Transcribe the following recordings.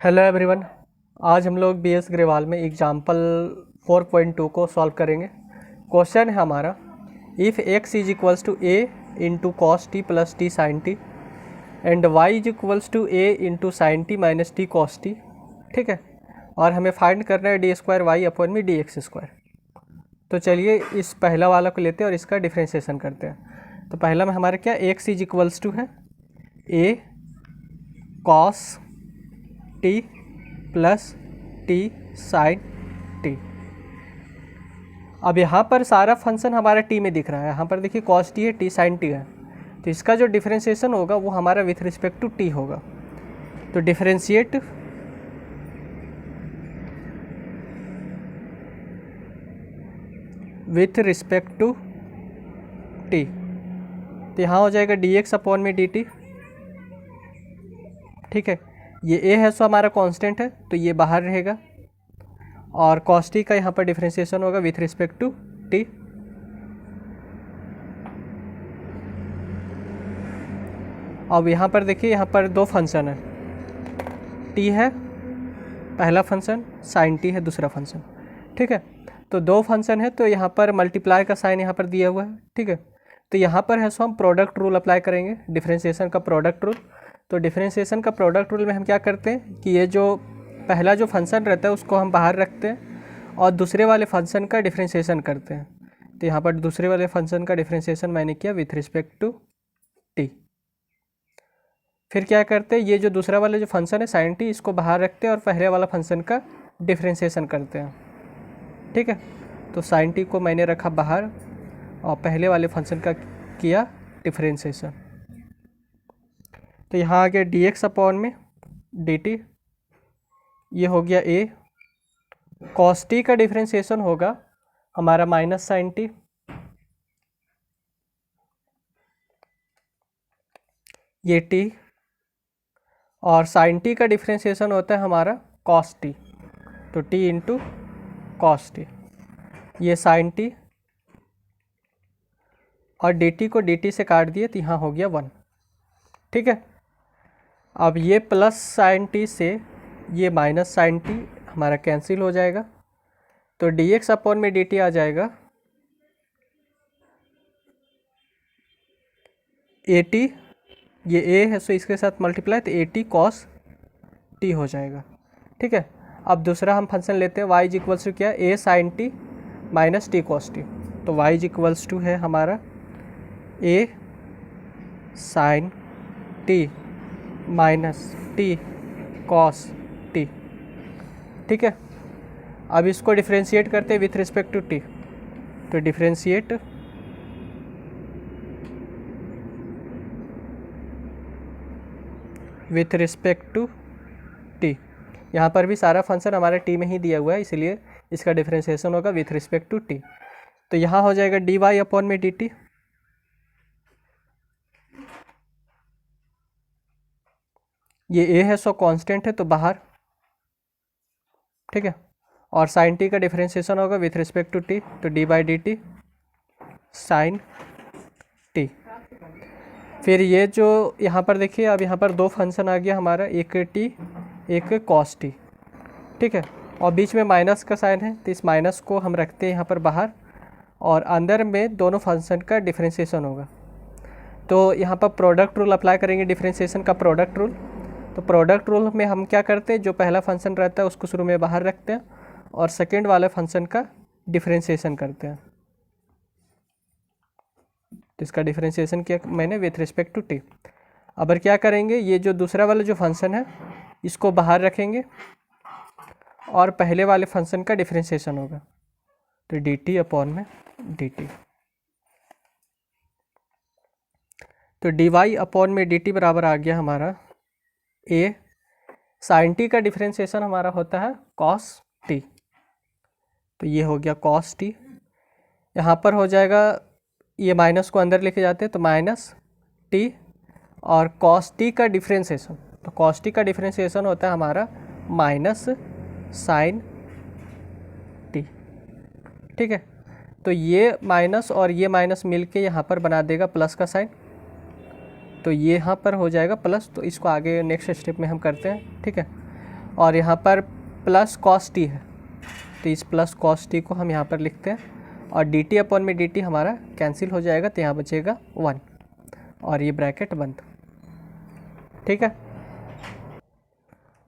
Hello everyone. आज हम लोग बी एस ग्रेवाल में एग्जाम्पल 4.2 को सॉल्व करेंगे। क्वेश्चन है हमारा, if x is equals to a into cos t plus t sine t and y is equals to a into sine t minus t cos t. ठीक है, और हमें find करना है डी स्क्वायर वाई अपॉन में d x square. तो चलिए इस पहला वाला को लेते हैं और इसका डिफ्रेंशिएशन करते हैं। तो पहला में हमारा क्या x इज इक्वल्स टू है a cos t plus t sine t. अब यहाँ पर सारा फंक्शन हमारा टी में दिख रहा है। यहाँ पर देखिए कॉस टी है, टी साइन टी है, तो इसका जो डिफरेंशिएशन होगा वो हमारा विथ रिस्पेक्ट टू टी होगा। तो differentiate with respect to t, तो यहाँ हो जाएगा डी एक्स अपॉन में डी टी। ठीक है, ये a है सो हमारा कांस्टेंट है तो ये बाहर रहेगा, और cos t का यहाँ पर डिफरेंशिएशन होगा विथ रिस्पेक्ट टू t। अब यहाँ पर देखिए, यहाँ पर दो फंक्शन है, t है पहला फंक्शन, sin t है दूसरा फंक्शन। ठीक है, तो दो फंक्शन है तो यहाँ पर मल्टीप्लाई का साइन यहाँ पर दिया हुआ है। ठीक है, तो यहाँ पर है सो हम प्रोडक्ट रूल अप्लाई करेंगे, डिफरेंशिएशन का प्रोडक्ट रूल। तो डिफरेंशिएशन का प्रोडक्ट रूल में हम क्या करते हैं कि ये जो पहला जो फंक्शन रहता है उसको हम बाहर रखते हैं और दूसरे वाले फंक्शन का डिफरेंशिएशन करते हैं। तो यहाँ पर दूसरे वाले फंक्शन का डिफरेंशिएशन मैंने किया विथ रिस्पेक्ट टू टी। फिर क्या करते हैं, ये जो दूसरा वाला जो फंक्शन है साइन टी, इसको बाहर रखते हैं और पहले वाला फंक्शन का डिफरेंशिएशन करते हैं। ठीक है, तो साइन टी को मैंने रखा बाहर और पहले वाले फंक्शन का किया डिफरेंशिएशन। तो यहाँ आ गया डी एक्स अपॉन में डी टी, ये हो गया a। कॉस टी का डिफरेंशिएशन होगा हमारा माइनस साइन टी, ये t, और साइन टी का डिफरेंशिएशन होता है हमारा कॉस टी, तो t इंटू कॉस टी, ये साइन टी, और dt को dt से काट दिए तो यहाँ हो गया 1। ठीक है, अब ये प्लस साइन टी से ये माइनस साइन टी हमारा कैंसिल हो जाएगा, तो डी एक्स अपॉन में डी टी आ जाएगा ए टी, ये ए है सो इसके साथ मल्टीप्लाई, तो ए टी कॉस टी हो जाएगा। ठीक है, अब दूसरा हम फंक्शन लेते हैं, वाई इज इक्वल्स टू क्या, a sine t minus t cos t. तो वाई इज इक्वल्स टू है हमारा a sine t minus t cos t. ठीक है, अब इसको डिफरेंशिएट करते हैं विथ रिस्पेक्ट टू टी। तो differentiate with respect to t, यहाँ पर भी सारा फंक्शन हमारे टी में ही दिया हुआ है, इसलिए इसका डिफरेंशिएशन होगा विथ रिस्पेक्ट टू टी। तो यहाँ हो जाएगा डी वाई अपॉन में डी टी, ये a है सो कांस्टेंट है तो बाहर। ठीक है, और साइन टी का डिफरेंशिएशन होगा विथ रिस्पेक्ट टू टी, तो d by d t sine t. फिर ये जो यहाँ पर देखिए, अब यहाँ पर दो फंक्शन आ गया हमारा, एक टी एक कॉस टी। ठीक है, और बीच में माइनस का साइन है तो इस माइनस को हम रखते हैं यहाँ पर बाहर, और अंदर में दोनों फंक्शन का डिफरेंशिएशन होगा। तो यहाँ पर प्रोडक्ट रूल अप्लाई करेंगे, डिफरेंशिएशन का प्रोडक्ट रूल। तो प्रोडक्ट रूल में हम क्या करते हैं, जो पहला फंक्शन रहता है उसको शुरू में बाहर रखते हैं और सेकेंड वाले फंक्शन का डिफरेंशिएशन करते हैं। तो इसका डिफरेंशिएशन किया मैंने विथ रिस्पेक्ट टू टी। अब क्या करेंगे, ये जो दूसरा वाला जो फंक्शन है इसको बाहर रखेंगे और पहले वाले फंक्शन का डिफरेंशिएशन होगा, तो डी टी अपॉन में डी टी। तो डी वाई अपॉन में डी टी बराबर आ गया हमारा ए साइन टी का डिफरेंशिएशन हमारा होता है कॉस टी, तो ये हो गया कॉस टी। यहाँ पर हो जाएगा, ये माइनस को अंदर लेके जाते हैं तो माइनस टी, और कॉस टी का डिफरेंशिएशन, तो कॉस टी का डिफरेंशिएशन होता है हमारा माइनस साइन टी। ठीक है, तो ये माइनस और ये माइनस मिलके यहाँ पर बना देगा प्लस का साइन, तो ये यहाँ पर हो जाएगा प्लस। तो इसको आगे नेक्स्ट स्टेप में हम करते हैं। ठीक है, और यहाँ पर प्लस कॉस टी है, तो इस प्लस कॉस टी को हम यहाँ पर लिखते हैं, और डी टी अपॉन में डी टी हमारा कैंसिल हो जाएगा, तो यहाँ बचेगा 1 और ये ब्रैकेट बंद। ठीक है,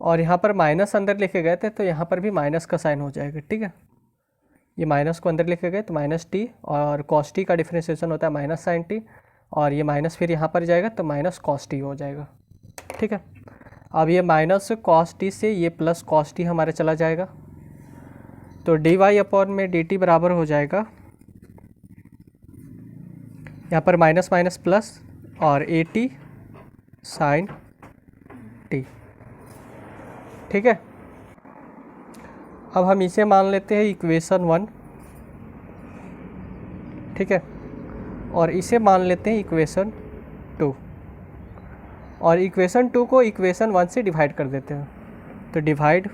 और यहाँ पर माइनस अंदर लिखे गए थे, तो यहाँ पर भी माइनस का साइन हो जाएगा। ठीक है, ये माइनस को अंदर लिखे गए तो माइनस टी, और कॉस टी का डिफ्रेंसिएशन होता है माइनस साइन टी, और ये माइनस फिर यहाँ पर जाएगा तो माइनस कॉस टी हो जाएगा। ठीक है, अब ये माइनस कॉस टी से ये प्लस कॉस टी हमारा चला जाएगा, तो डी वाई अपॉन में डी टी बराबर हो जाएगा, यहाँ पर माइनस माइनस प्लस और ए टी साइन टी। ठीक है, अब हम इसे मान लेते हैं इक्वेशन 1। ठीक है, और इसे मान लेते हैं इक्वेशन 2, और इक्वेशन 2 को इक्वेशन 1 से डिवाइड कर देते हैं, तो डिवाइड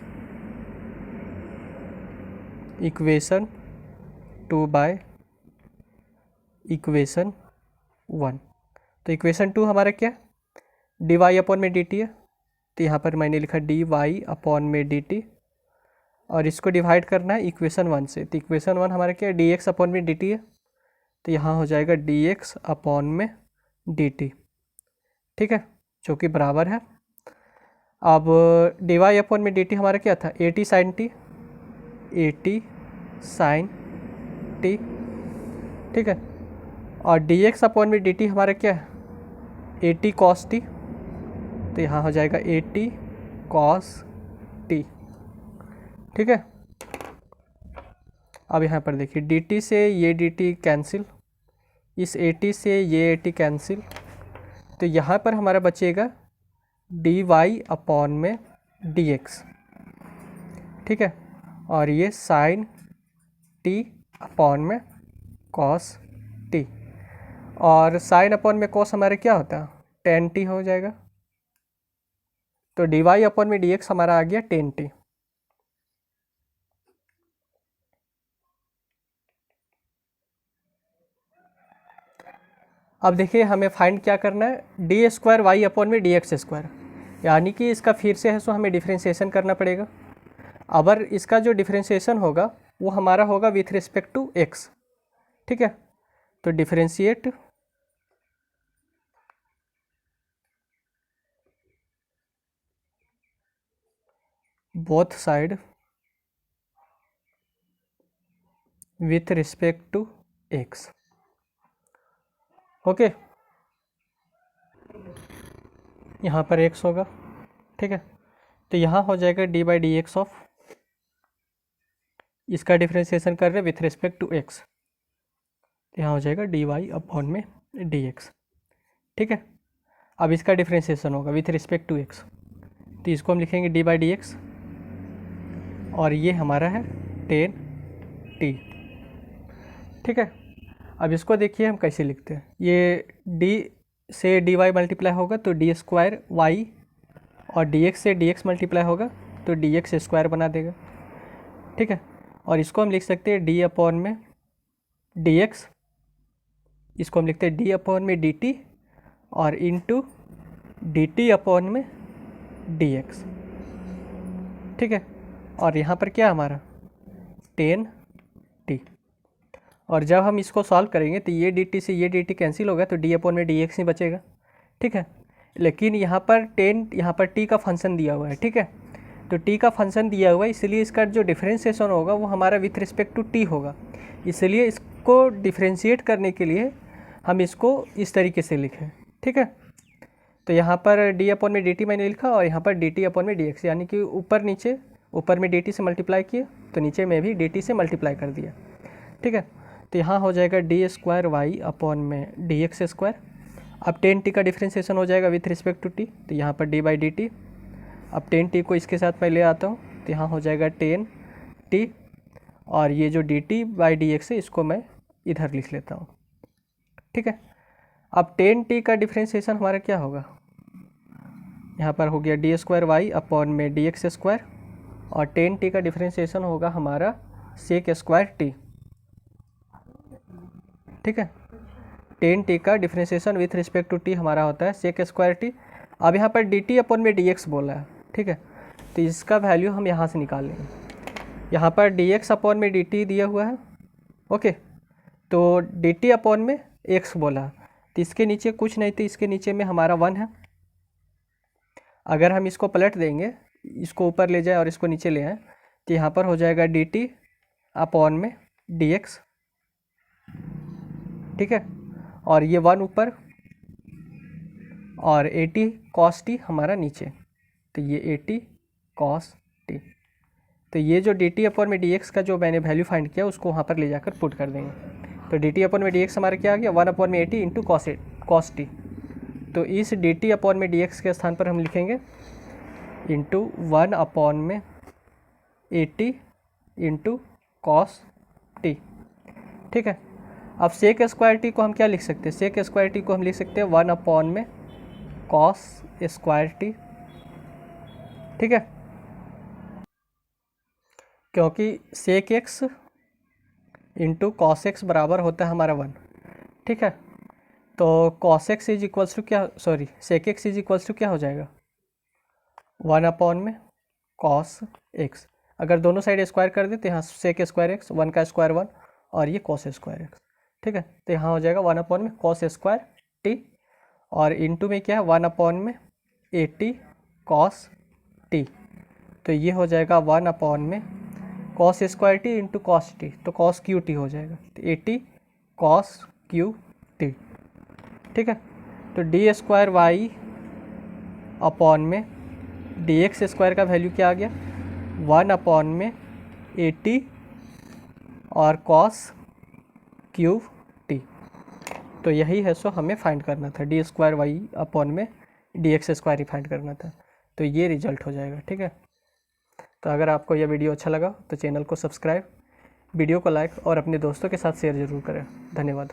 इक्वेशन 2 बाय इक्वेशन 1। तो इक्वेशन 2 हमारा क्या है, डी वाई अपॉन में डी टी है, तो यहाँ पर मैंने लिखा डी वाई अपॉन में डी टी, और इसको डिवाइड करना है इक्वेशन 1 से, तो इक्वेशन 1 हमारा क्या है, डी एक्स अपॉन में डी टी है, तो यहाँ हो जाएगा डी एक्स अपॉन में डी टी। ठीक है, जो कि बराबर है, अब डी वाई अपॉन में डी टी हमारा क्या था, a t sine t, a t sine t. ठीक है, और डी एक्स अपॉन में डी टी हमारा क्या है, ए टी कॉस टी, तो यहाँ हो जाएगा ए टी कॉस टी। ठीक है, अब यहाँ पर देखिए डी टी से ये डी टी कैंसिल, इस ए टी से ये ए टी कैंसिल, तो यहाँ पर हमारा बचेगा डी वाई अपॉन में डी एक्स। ठीक है, और ये साइन टी अपॉन में कॉस टी, और साइन अपॉन में कॉस हमारे क्या होता है, टेन टी हो जाएगा, तो डी वाई अपॉन में डी एक्स हमारा आ गया टेन टी। अब देखिए हमें फाइंड क्या करना है, डी स्क्वायर वाई अपॉन में डी एक्स स्क्वायर, यानी कि इसका फिर से है सो हमें डिफ्रेंशिएशन करना पड़ेगा। अगर इसका जो डिफ्रेंशिएशन होगा वो हमारा होगा विथ रिस्पेक्ट टू एक्स। ठीक है, तो differentiate both side with respect to x. Okay, यहाँ पर x होगा। ठीक है, तो यहाँ हो जाएगा D by D x of, इसका डिफ्रेंशिएशन कर रहे हैं विथ रिस्पेक्ट टू x, यहाँ हो जाएगा डी वाई अपॉन में डी एक्स। ठीक है, अब इसका डिफ्रेंशिएशन होगा विथ रिस्पेक्ट टू x, तो इसको हम लिखेंगे डी बाई डी एक्स, और ये हमारा है टेन टी। ठीक है, अब इसको देखिए हम कैसे लिखते हैं, ये d से dy मल्टीप्लाई होगा तो डी स्क्वायर वाई, और dx से dx मल्टीप्लाई होगा तो dx स्क्वायर बना देगा। ठीक है, और इसको हम लिख सकते हैं d अपॉन में dx, इसको हम लिखते हैं d अपॉन में dt, और इनटू dt अपॉन में dx। ठीक है, और यहाँ पर क्या हमारा 10t, और जब हम इसको सॉल्व करेंगे तो ये dt से ये dt कैंसिल होगा, तो d अपॉन में dx ही बचेगा। ठीक है, लेकिन यहाँ पर 10, यहाँ पर t का फंक्शन दिया हुआ है। ठीक है, तो t का फंक्शन दिया हुआ है, इसलिए इसका जो डिफ्रेंशिएशन होगा वो हमारा विथ रिस्पेक्ट टू t होगा, इसलिए इसको डिफ्रेंशिएट करने के लिए हम इसको इस तरीके से लिखें। ठीक है, तो यहाँ पर d अपॉन में dt मैंने लिखा, और यहाँ पर dt अपॉन में dx, यानी कि ऊपर नीचे, ऊपर में dt से मल्टीप्लाई किया तो नीचे में भी dt से मल्टीप्लाई कर दिया। ठीक है, तो यहाँ हो जाएगा डी स्क्वायर वाई अपॉन में डी एक्स स्क्वायर। अब 10t का डिफ्रेंशिएशन हो जाएगा विथ रिस्पेक्ट टू t, तो यहाँ पर d बाई डी टी। अब 10t को इसके साथ मैं ले आता हूँ, तो यहाँ हो जाएगा 10t, और ये जो dt बाई डी एक्स है इसको मैं इधर लिख लेता हूँ। ठीक है, अब 10t का डिफ्रेंशिएशन हमारा क्या होगा, यहाँ पर हो गया डी स्क्वायर वाई अपॉन में डी एक्स स्क्वायर, और 10t का डिफ्रेंशिएशन होगा हमारा सेक स्क्वायर t। ठीक है, 10t का differentiation with respect to t हमारा होता है सेक स्क्वायर t। अब यहाँ पर dt अपॉन में dx बोला है। ठीक है, तो इसका वैल्यू हम यहाँ से निकाल लेंगे। यहाँ पर dx अपॉन में dt दिया हुआ है, ओके, तो dt अपॉन में x बोला है, तो इसके नीचे कुछ नहीं, तो इसके नीचे में हमारा 1 है। अगर हम इसको पलट देंगे, इसको ऊपर ले जाए और इसको नीचे ले आए, तो यहाँ पर हो जाएगा dt अपॉन में dx, ठीक है, और ये 1 ऊपर और 80 cos t हमारा नीचे, तो ये 80 cos t। तो ये जो dt अपॉन में dx का जो मैंने वैल्यू फाइंड किया उसको वहाँ पर ले जाकर पुट कर देंगे। तो dt अपॉन में dx हमारा क्या आ गया, 1 अपॉन में 80 इंटू cos t। तो इस dt अपॉन में dx के स्थान पर हम लिखेंगे इंटू 1 अपॉन में 80 इंटू cos t, ठीक है। अब सेक स्क्वायर टी को हम क्या लिख सकते हैं, सेक स्क्वायर टी को हम लिख सकते हैं 1 अपॉन में cos स्क्वायर टी, ठीक है, क्योंकि sec x into cos x बराबर होता है हमारा 1, ठीक है। तो cos x is equals to क्या, sorry sec x is equals to क्या हो जाएगा, 1 अपॉन में cos x। अगर दोनों साइड स्क्वायर कर दे तो यहाँ सेक स्क्वायर एक्स, 1 का स्क्वायर 1 और ये cos स्क्वायर एक्स, ठीक है। तो यहाँ हो जाएगा 1 अपॉन में cos स्क्वायर टी, और इंटू में क्या है 1 अपॉन में 80 cos t। तो ये हो जाएगा 1 अपॉन में cos square T into cos t, तो cos क्यू टी हो जाएगा, तो 80 cos क्यू टी, ठीक है। तो डी स्क्वायर वाई अपॉन में डी एक्स स्क्वायर का वैल्यू क्या आ गया, 1 अपॉन में 80 और cos क्यूब टी। तो यही है, सो हमें फाइंड करना था, डी स्क्वायर वाई अपॉन में डी एक्स स्क्वायर ही फाइंड करना था। तो ये रिजल्ट हो जाएगा, ठीक है। तो अगर आपको यह वीडियो अच्छा लगा तो चैनल को सब्सक्राइब, वीडियो को लाइक और अपने दोस्तों के साथ शेयर ज़रूर करें। धन्यवाद।